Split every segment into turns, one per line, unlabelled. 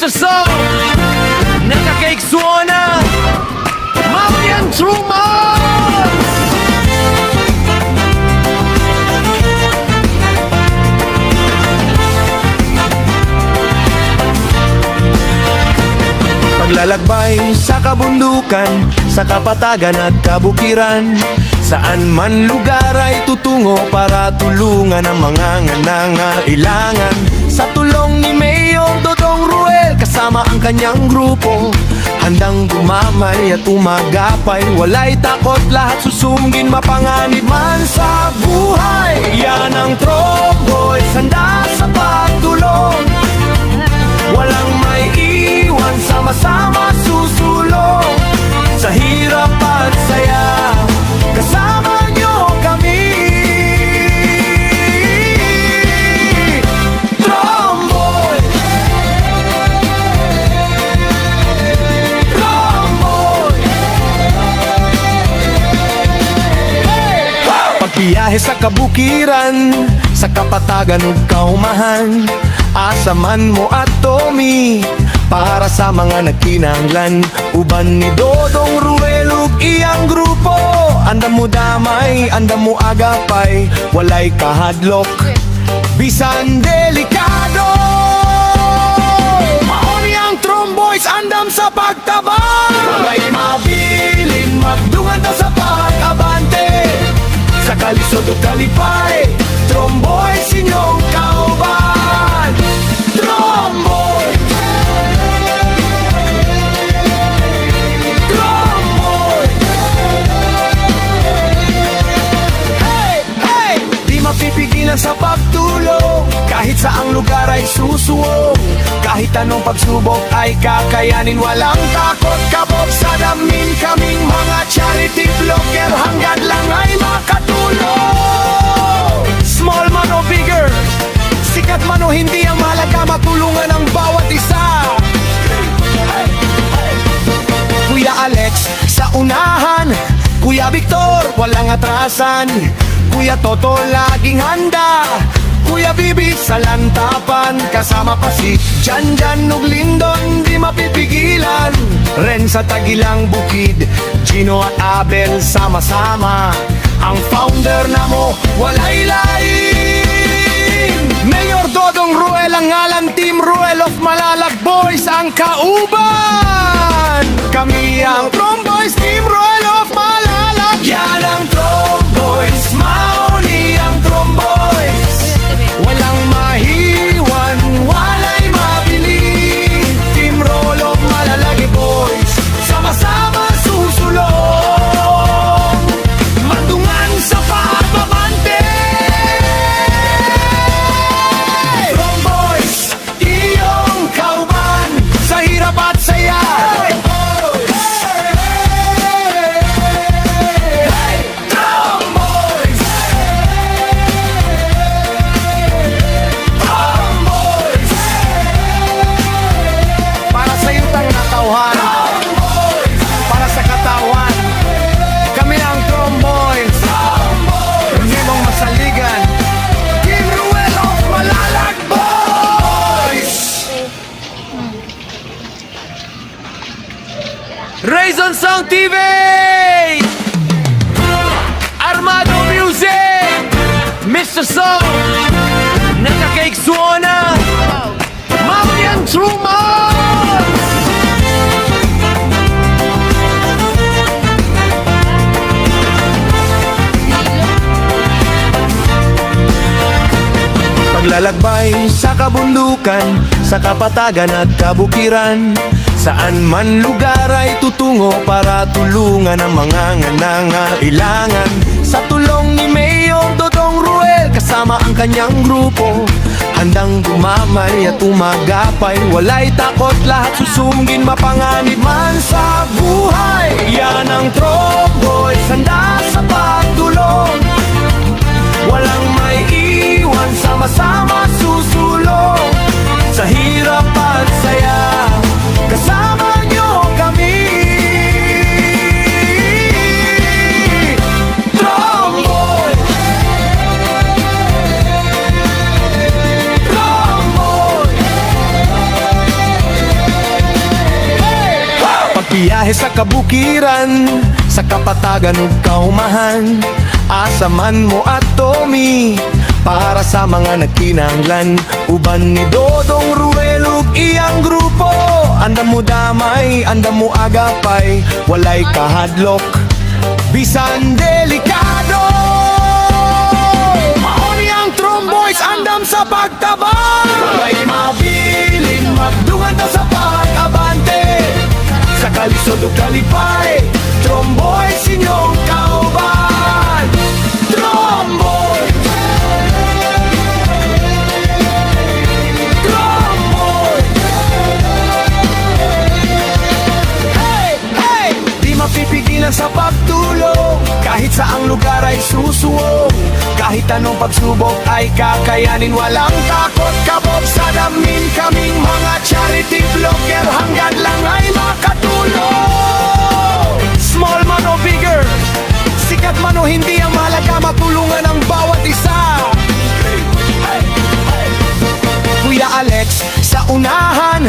Mr. Song Nakakaigsuona Marian Truman. Paglalakbay sa kabundukan, sa kapatagan at kabukiran, saan man lugar ay tutungo para tulungan ang mga nangangailangan. Sa tulong ni Mayor Dodong Ruel, kasama ang kanyang grupo, handang gumamay at umagapay. Walay takot, lahat susungin, mapanganib man sa buhay. Yan ang Tromboys, handa sa pagtulong, walang may iwan, sama-sama susulong. Sa hirap at saya, kasama nyo kami. Tromboy, Tromboy. Pagbiyahe sa kabukiran, sa kapatagan ug kaumahan, asaman mo at Tommy para sa mga nagkinahanglan. Uban ni Dodong Ruel ug iyang grupo, andam mo damay, andam mo agapay, walay kahadlok, bisan delikado. Mauni ang Tromboys, andam sa pagtabang, walay mabilin, magdungan ta sa pag-abante. Sa kalisod ug kalipay, Tromboys inyong kauban. Tromboy, Tromboy. Hey, hey! Di mapipigilan sa pagtulong, kahit saang lugar ay susuwong. Kahit anong pagsubok ay kakayanin, walang takot kabog sa damin. Kaming mga charity vlogger, hangad lang ay makatulong. Small man o bigger, sikat man o hindi, ang mahalaga matulungan ang bawat isa. Kuya Alex sa unahan, Kuya Victor walang atrasan, Kuya Toto laging handa, Kuya Bibi sa lantapan, kasama pa si Janjan ug Lindon, di mapipigilan. Ren sa Tagilang Bukid, Gino at Abel sama-sama, ang founder na mo walay lain. Mayor Dodong Ruel ang ngalan, Team Ruel of Malalag Boys ang kauban. Kami ang Tromboys, Team Ruel of Malalag. Yan ang Tromboys, mauni ang Tromboys, walang mahiwan, walay mabili. Team Roll of Malalag Boys, sama-sama susulong, mandungan sa pagbabante. Tromboys, iyong kauban, sa hirap at saya. Tromboys, Tromboys, para sa yutang natauhan, para sa katawan, kami ang Tromboys. Hindi mong masaligan, Team Ruel of Malalag Boys. Raison Song TV, Armado Music, Mr. Song Nakakaigsuona, Marian Truman. Paglalakbay sa kabundukan, sa kapatagan at kabukiran, saan man lugar ay tutungo para tulungan ang mga nangangailangan. Sa tulong ni Mayor Dodong Ruel, kasama ang kanyang grupo, handang gumamay at umagapay. Walay takot, lahat susungin, mapanganib man sa buhay. Yan ang Tromboys, handa sa pagtulong, walang may iwan, sama-sama susulong. Sa hirap at saya, kasama nyo kami. Tromboy, Tromboy. Pagbiyahe sa kabukiran, sa kapatagan ug kaumahan, asaman mo at Tommy para sa mga nagkinahanglan. Uban ni Dodong Ruel ug iyang grupo, andam mo damay, andam mo agapay, walay kahadlok, bisan delikado. Mauni ang Tromboys, andam sa pagtabang, walay mabilin, magdungan na sa pag-abante. Sa kalisod o kalipay, Tromboys inyong kauban. Tromboys, Tromboys. Hey, hey! Di mapipigilan sa pagtulong, kahit saang lugar ay susuwong. Kahit anong pagsubok ay kakayanin, walang takot kabog sa damin. Kaming mga charity vlogger, hanggang lang ay makatulong. Small man o bigger, sikat man o hindi, ang mahalaga matulungan ang bawat isa. Kuya Alex sa unahan,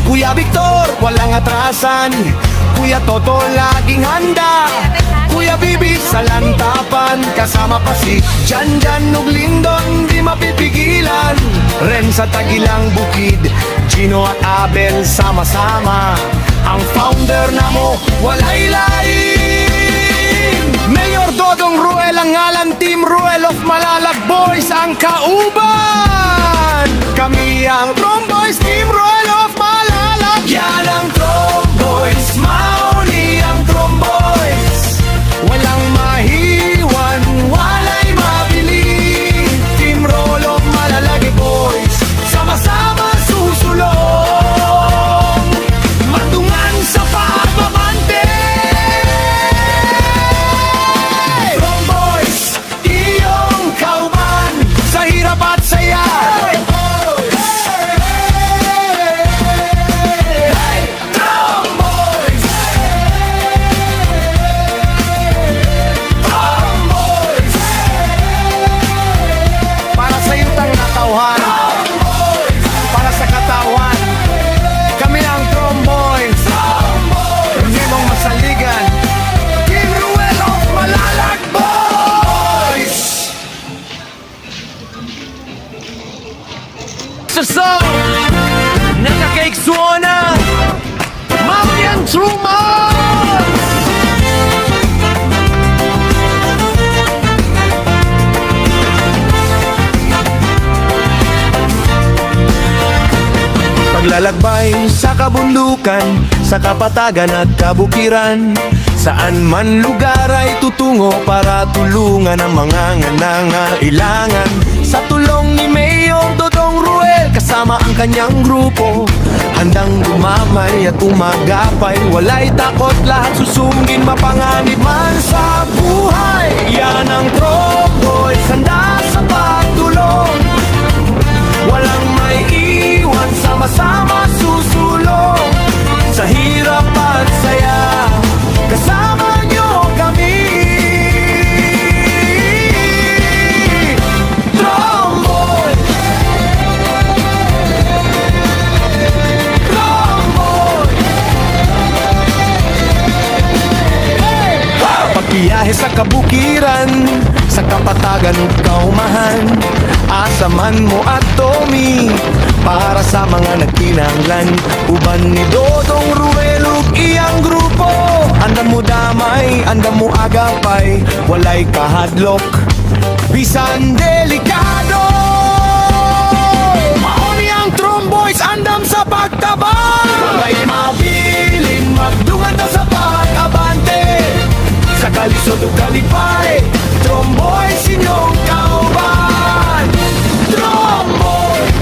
Kuya Victor walang atrasan, Kuya Toto laging handa, Kuya Bibi sa lantapan, kasama pa si Janjan ug Lindon, di mapipigilan. Ren sa Tagilang Bukid, Gino at Abel sama-sama, ang founder na mo walay lain. Mayor Dodong Ruel ang ngalan, Team Ruel of Malalag Boys ang kauban. Kami ang Tromboys, Team Ruel of Malalag. Yan ang Tromboys, mauni ang Tromboys. Walang mahiwan, walay mabili. Team Roll of Malalagi Boys, sama-sama susulong, matungan sa pagbabante. Tromboys, iyong kauban, sa hirap at saya. Para sa katawan, kami ang Tromboys, hindi mong masaligan. Team Ruel of Malalag Boys. Sa song nakakaigsuona, Mami ang Tromboys. Paglalakbay sa kabundukan, sa kapatagan at kabukiran, saan man lugar ay tutungo para tulungan ang mga nangangailangan. Sa tulong ni Mayor Dodong Ruel, kasama ang kanyang grupo, handang dumamay at umagapay, walay takot, lahat susungin, mapanganib man sa buhay. Yan ang Tromboys, handa sa pagtulong, walang may iwan, sama-sama susulong, sa hirap at saya, kasama nyo kami. Tromboys, Tromboys. Pagbiyahe sa kabukiran, sa kapatagan ug kaumahan, asaman mo at Tommy para sa mga nagkinahanglan. Uban ni Dodong Ruel ug iyang grupo, andam mo damay, andam mo agapay, walay kahadlok, bisan delikado. Mauni ang Tromboys, andam sa pagtabang, walay mabilin, magdungan na sa pag-abante. Sa kalisod o kalipay, Tromboys inyong kauban. Tromboys,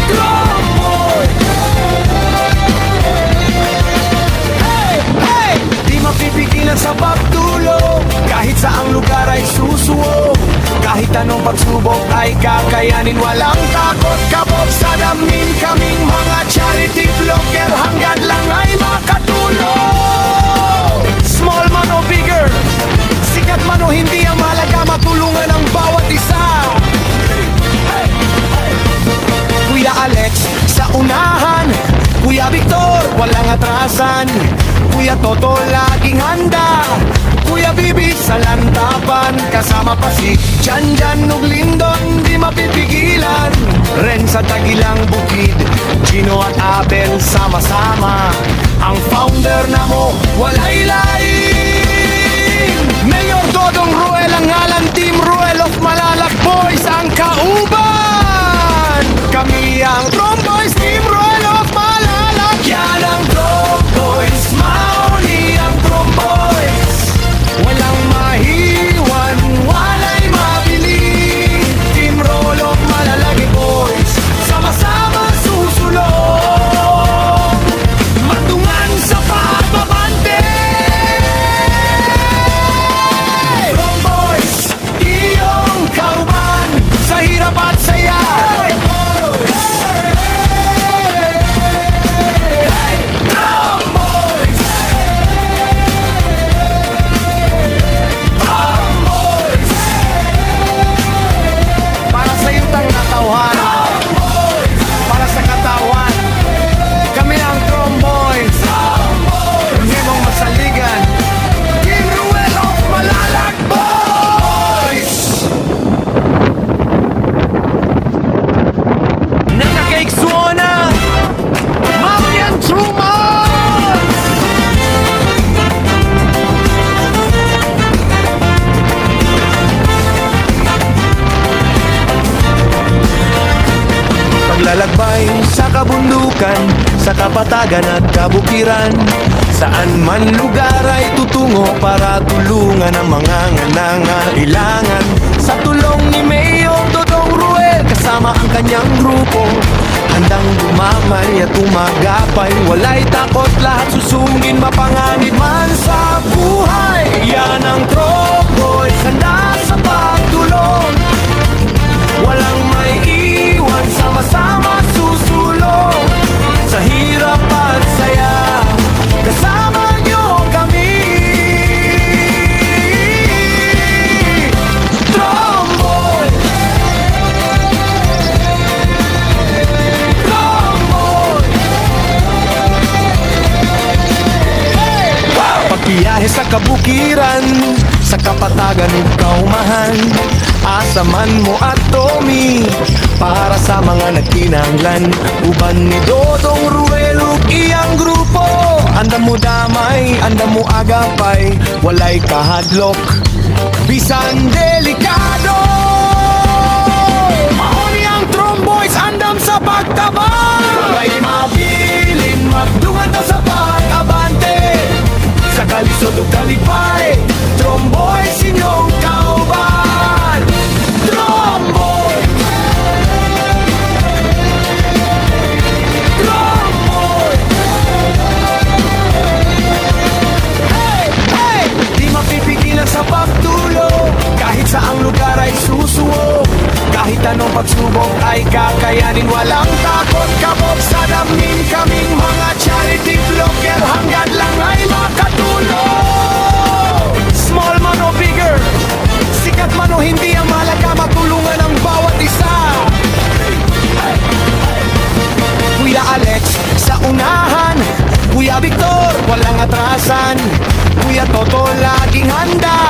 Tromboys. Hey, hey! Di mapipigilan sa pagtulong, kahit saang lugar ay susuwong. Kahit anong pagsubok ay kakayanin, walang takot kabog sa damin. Kaming mga charity vlogger, hanggang lang ay makatulong. Small man o bigger, sikat man o hindi, ang mahalaga matulungan ang bawat isa. Kuya Alex sa unahan, atrasan. Kuya Toto laging handa, Kuya Bibi sa lantapan. Kasama pa si Janjan ug Lindon, di mapipigilan. Ren sa Tagilang Bukid, Gino at Abel sama-sama. Ang founder na mo, walay lain. Mayor Dodong Ruel ang ngalan, Team Ruel of Malalak Boys ang kauban. Kami ang Drum Boys, Team Ruel of Malalak. Yan ang Drum Boys, mauni ang Drum Boys. Walang mahiwan, walay mabili. Team Roll of Malalaki Boys, sama-sama susulong. Matungan sa pagbabante. Drum Boys, iyong kauban sa hirap at saya. Drum Boys, Drum Boys, para sa iyong natauhan, para sa katawan, kami ang Drum Boys. Hindi mong masaligan, Team Ruel of Malalak Boys. Nakakake Suona, Marian Truman. Paglalakbay sa kabundukan, sa kapatagan at kabukiran, saan man lugar ay tutungo para tulungan ang mga nangangailangan. Sa tulong ni Mayor Dodong Ruel, kasama ang kanyang grupo, handang dumamay at umagapay. Walay takot, lahat susungin, mapanganib man sa buhay. Yan ang Drum Boys, handa sa pagtulong. Walang may iwan, sama-sama susulong. Sa hirap at saya, kasama nyo kami. Drum Boys, Drum Boys. Pagbiyahe sa kabukiran, sa kapatagan ug kaumahan, asa man mo at Tommy, para sa mga nagkinahanglan. Uban ni Dodong Ruel ug iyang grupo, anda mo damay, anda mo agapay, walay kahadlok, bisan delikado. Mauni ang Drum Boys, andam sa pagtabang. Walay mabilin, magdungan na sa pag-abante. Sa kalisod o kalipay, Drum Boys inyong kauban. Drum Boys, Drum Boys. Hey, hey! Di mapipigilan sa pagtulong, kahit saang lugar ay susuwog. Kahit anong pagsubok ay kakayanin, walang takot kabog sa damin. Kaming mga charity vlogger, hanggang lang ay makatulong. Small man o bigger, sikat man o hindi, ang mahalaga matulungan ang bawat isa. Kuya Alex sa unahan, Kuya Victor walang atrasan, Kuya Toto laging handa,